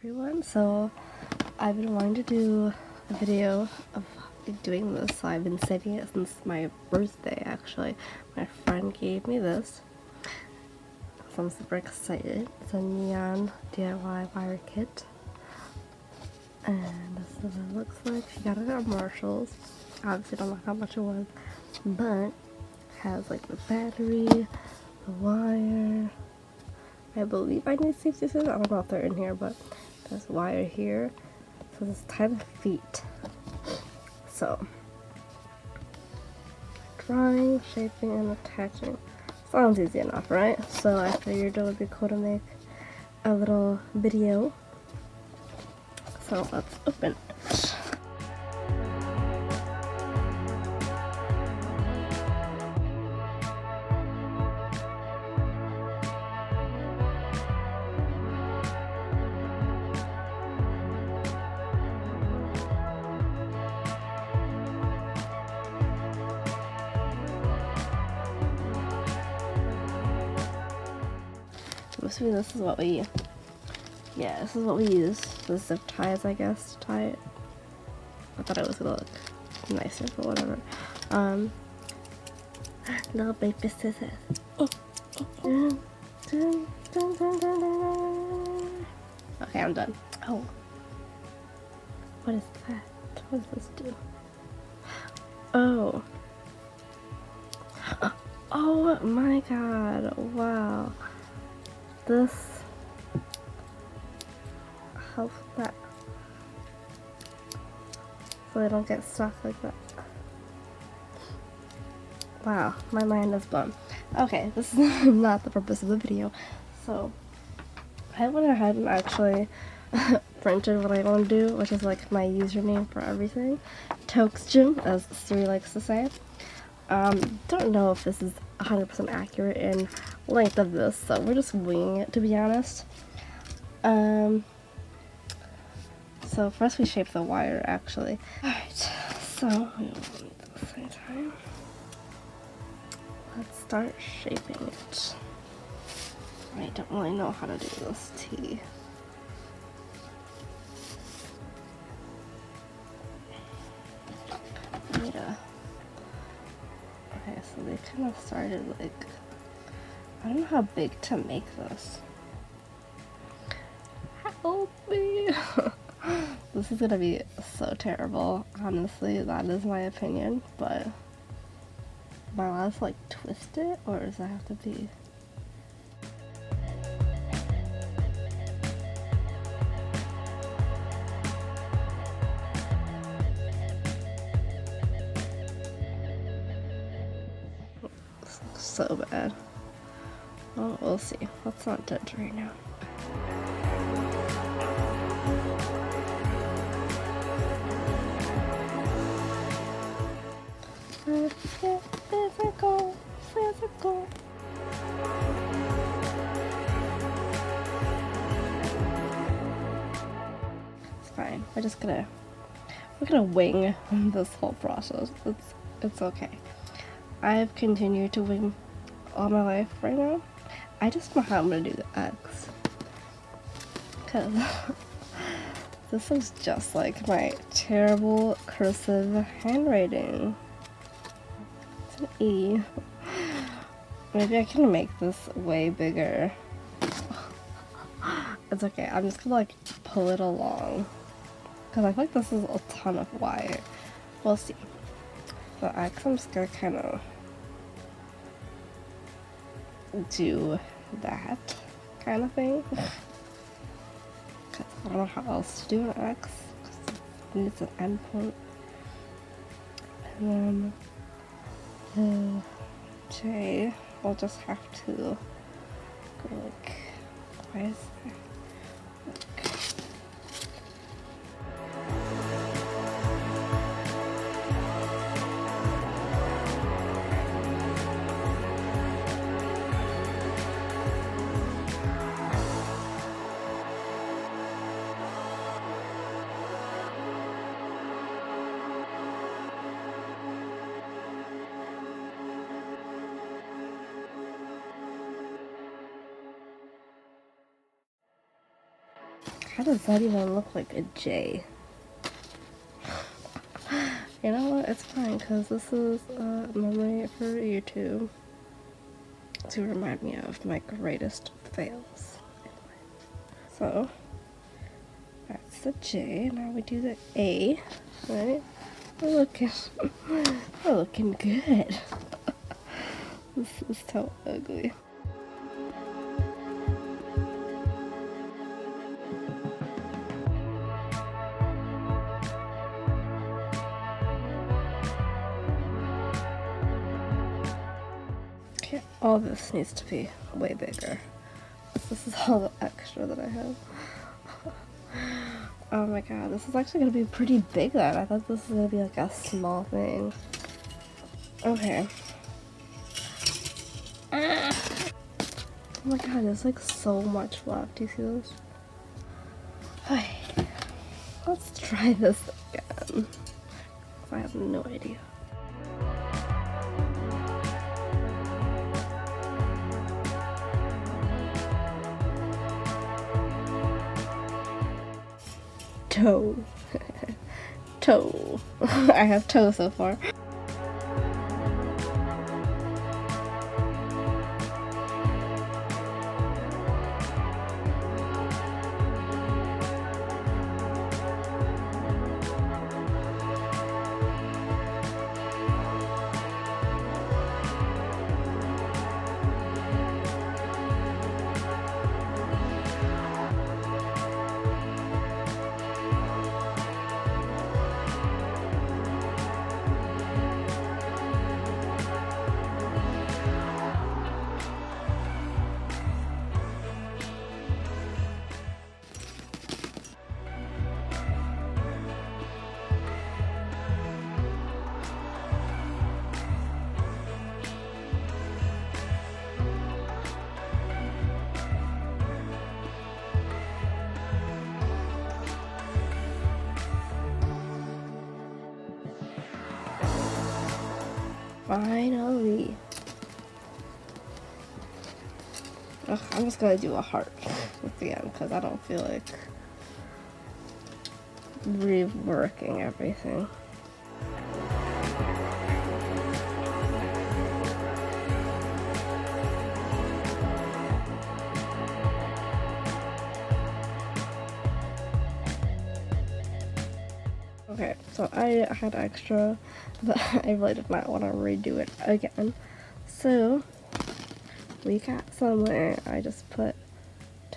everyone. So I've been wanting to do a video of doing this, so I've been saving it since my birthday actually. My friend gave me this, so I'm super excited. It's a neon D.I.Y wire kit, and this is what it looks like. She got it at Marshall's. Obviously don't know how much it was, but it has like the battery, the wire. I believe I need safety scissors. I don't know if they're in here, but there's wire here. So there's 10 feet. So drawing, shaping, and attaching. Sounds easy enough, right? So I figured it would be cool to make a little video. So let's open it. I'm assuming this is what we, this is what we use. The zip ties, I guess, to tie it. I thought it was gonna look nicer, but whatever. Little baby scissors. Okay, I'm done. Oh. What is that? What does this do? Oh. Oh my god. Wow. This helps that so they don't get stuck like that. Wow, my mind is blown. Okay, this is not the purpose of the video. So I went ahead and actually printed what I want to do, which is like my username for everything. Tokesgym, as Siri likes to say. Don't know if this is 100% accurate in length of this, so we're just winging it, to be honest. So first we shape the wire, actually. Alright, so we will need this at the same time. Let's start shaping it. I don't really know how to do this T. Okay, so they kind of started like, I don't know how big to make this. Help me! This is gonna be so terrible. Honestly, that is my opinion, but am I allowed to like twist it, or does that have to be? This looks so bad. Well, we'll see. Let's not judge right now. Let's get physical, physical. It's fine. We're gonna wing this whole process. It's okay. I've continued to wing all my life right now. I just know how I'm gonna do the X, cause this is just like my terrible cursive handwriting. It's an E. Maybe I can make this way bigger. It's okay. I'm just gonna like pull it along, cause I feel like this is a ton of wire. We'll see. The X, I'm just gonna kind of do that kind of thing. Cause I don't know how else to do an X, cause it needs an endpoint. And then the J, we'll just have to go like, why is there? Okay. How does that even look like a J? You know what? It's fine, because this is a memory for YouTube to remind me of my greatest fails. So, that's the J. Now we do the A, right? We're looking good. This is so ugly. Okay, all this needs to be way bigger. This is all the extra that I have. Oh my god, this is actually gonna be pretty big then. I thought this was gonna be like a small thing. Okay. Oh my god, there's like so much left. Do you see this? Okay. Let's try this again. I have no idea. Toe. Toe. I have toe so far. Finally. Ugh, I'm just gonna do a heart at the end because I don't feel like reworking everything. Okay, so I had extra, but I really did not want to redo it again. So we got somewhere. I just put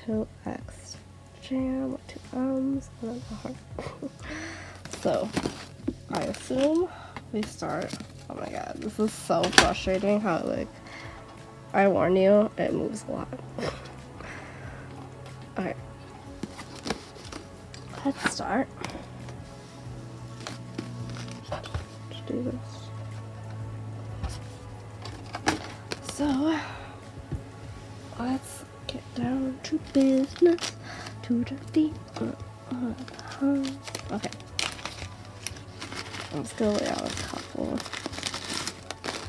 2x jam with 2 and then a heart. So I assume we start. Oh my god, this is so frustrating how, like, I warn you, it moves a lot. Okay, let's start. Let's do this. So let's get down to business. To the feet. Okay. I'm just gonna lay out a couple.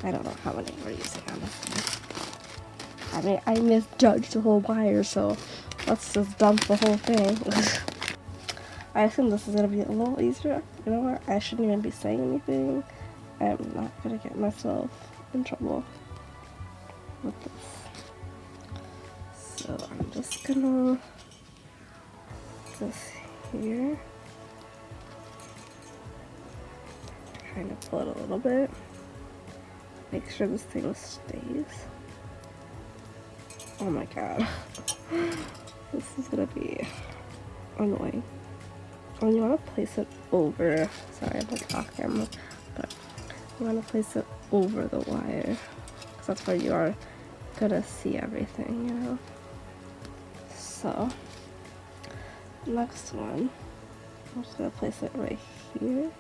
I don't know how many we're using, honestly. I mean, I misjudged the whole wire, so let's just dump the whole thing. I assume this is gonna be a little easier. You know what? I shouldn't even be saying anything. I'm not gonna get myself in trouble with this. So I'm just gonna put this here. Kind of pull it a little bit. Make sure this thing stays. Oh my god. This is gonna be annoying. And you want to place it over, sorry I'm like off camera, but you want to place it over the wire, because that's where you are gonna see everything, you know. So, next one, I'm just gonna place it right here.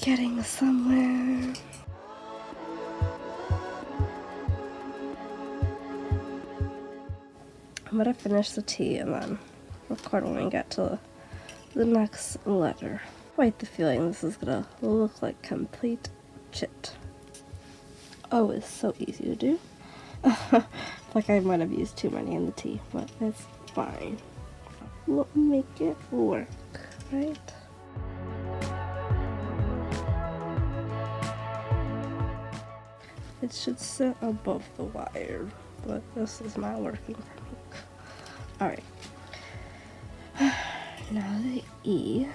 getting somewhere. I'm gonna finish the tea and then record when we get to the next letter. Quite the feeling this is gonna look like complete shit. Oh, it's so easy to do. Like I might have used too many in the tea, but it's fine. We'll make it work, right? It should sit above the wire, but this is not working for me. Alright. Now the E.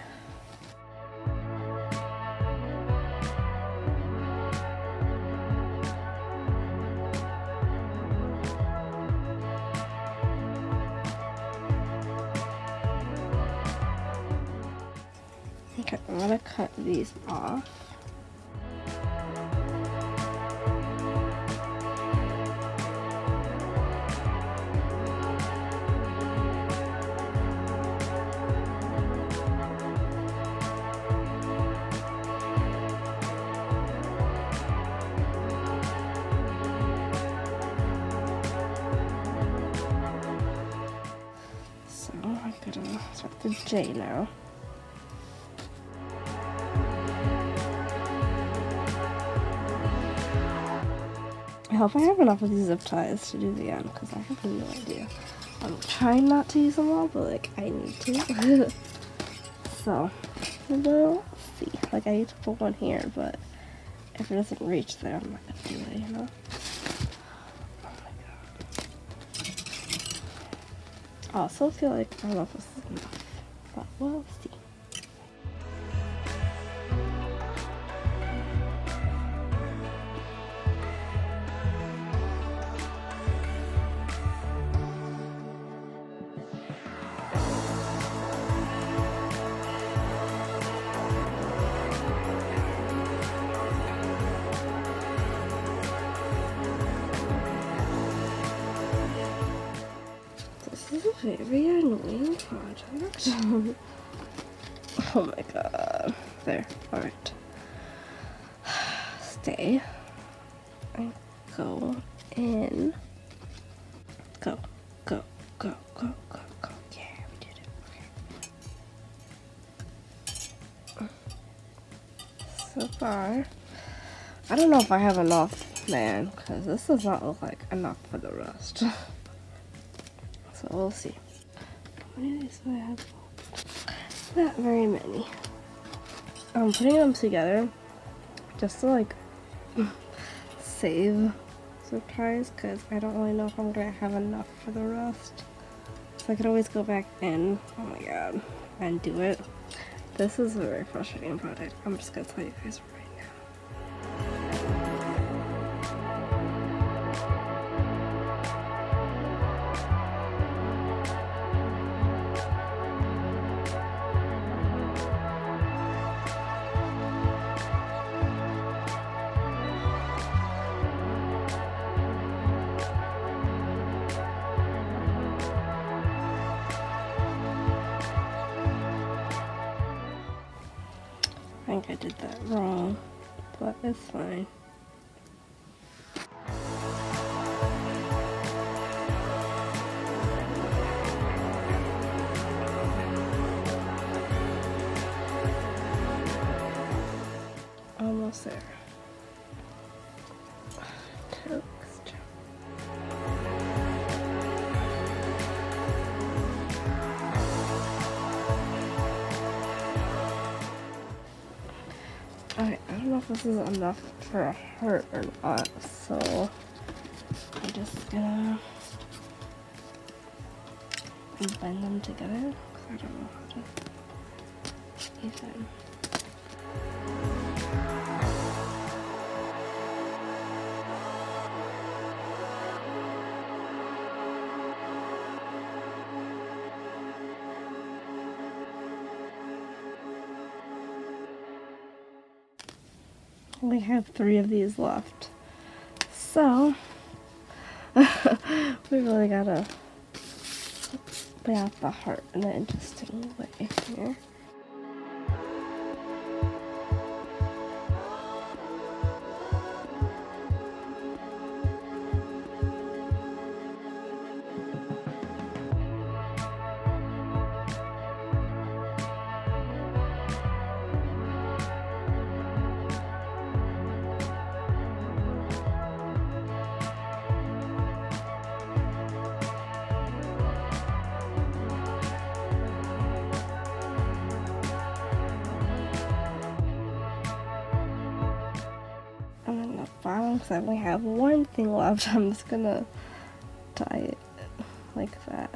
Okay, I'm gonna cut these off. So I'm gonna start the J now. I hope I have enough of these zip ties to do the end, because I have no idea. I'm trying not to use them all, but like I need to. So we'll see. Like I need to put one here, but if it doesn't reach there, I'm not gonna do it, you know? Oh my god. I also feel like I don't know if this is enough, but we'll see. This is a very annoying project. Oh my god. There. Alright. Stay. And go in. Go. Go. Go. Go. Go. Go. Yeah, we did it. Okay. So far, I don't know if I have enough, man, because this does not look like enough for the rest. So we'll see. How many of these do I have? Not very many. I'm putting them together just to like save surprise, because I don't really know if I'm gonna have enough for the rest. So I could always go back in, oh my god, and do it. This is a very frustrating project. I'm just gonna tell you guys right now. I think I did that wrong, but it's fine. Almost there. Text. Alright, I don't know if this is enough for a heart or not, so I'm just gonna blend them together, because I don't know how to even. We have 3 of these left, so we really gotta lay out the heart in an interesting way here. because I only have one thing left. I'm just gonna tie it like that.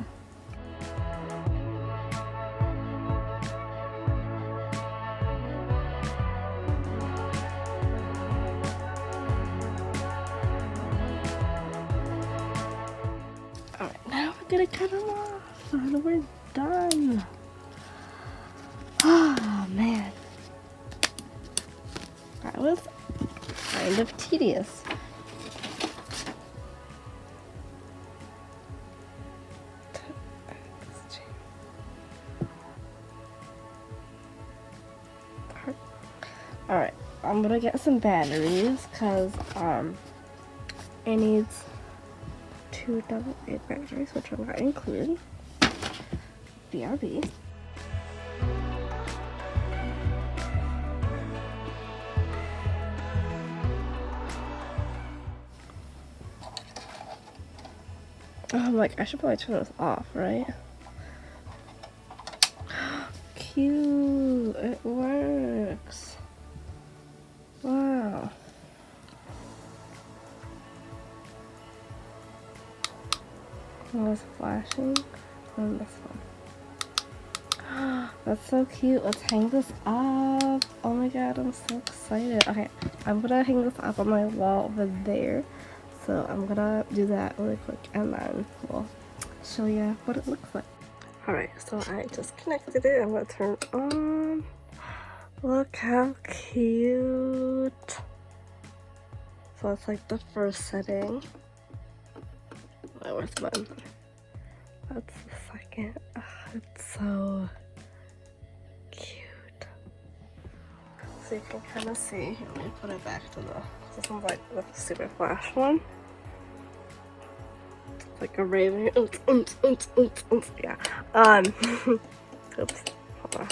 Alright, now we're gonna cut them off and we're done. Oh man. That was kind of tedious. Alright, I'm gonna get some batteries because it needs 2 AA batteries, which I'm gonna include. BRB. Oh, I'm like, I should probably turn this off, right? Cute! It works! Wow. Oh, it's flashing. And this one. That's so cute. Let's hang this up. Oh my god, I'm so excited. Okay, I'm gonna hang this up on my wall over there. So I'm gonna do that really quick and then we'll show you what it looks like. Alright, so I just connected it. I'm gonna turn it on. Look how cute. So that's like the first setting. Oh, where's the button? That's the second. Oh, it's so cute. So you can kind of see. Here, let me put it back to this one's like the super flash one. It's like a raven. Yeah. Oops. Hold on.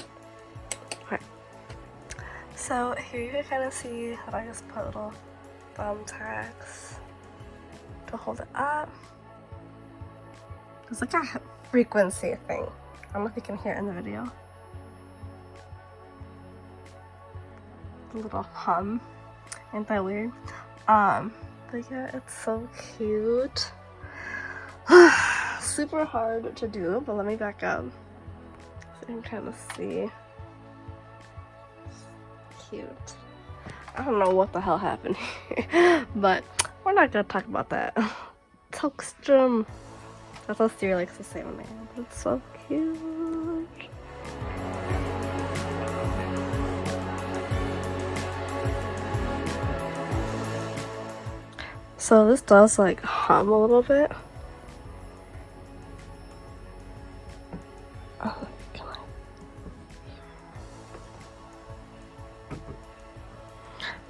Okay. So here you can kind of see that I just put little thumbtacks to hold it up. It's like a frequency thing. I don't know if you can hear it in the video. A little hum. Ain't that weird? But yeah, it's so cute. Super hard to do, but let me back up so you can kind of see. Cute. I don't know what the hell happened here, but we're not gonna talk about that. Toxtrum. That's what Siri likes to say on there. It's so cute. So this does like hum a little bit. Oh,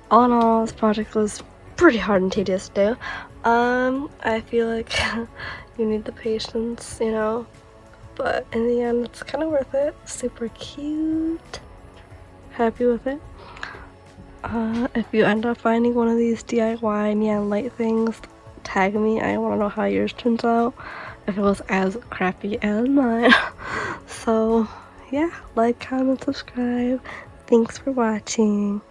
all in all, this project was pretty hard and tedious to do. I feel like you need the patience, you know, but in the end, it's kind of worth it. Super cute. Happy with it. If you end up finding one of these DIY neon light things, tag me. I want to know how yours turns out. If it was as crappy as mine. So, yeah, like, comment, subscribe. Thanks for watching.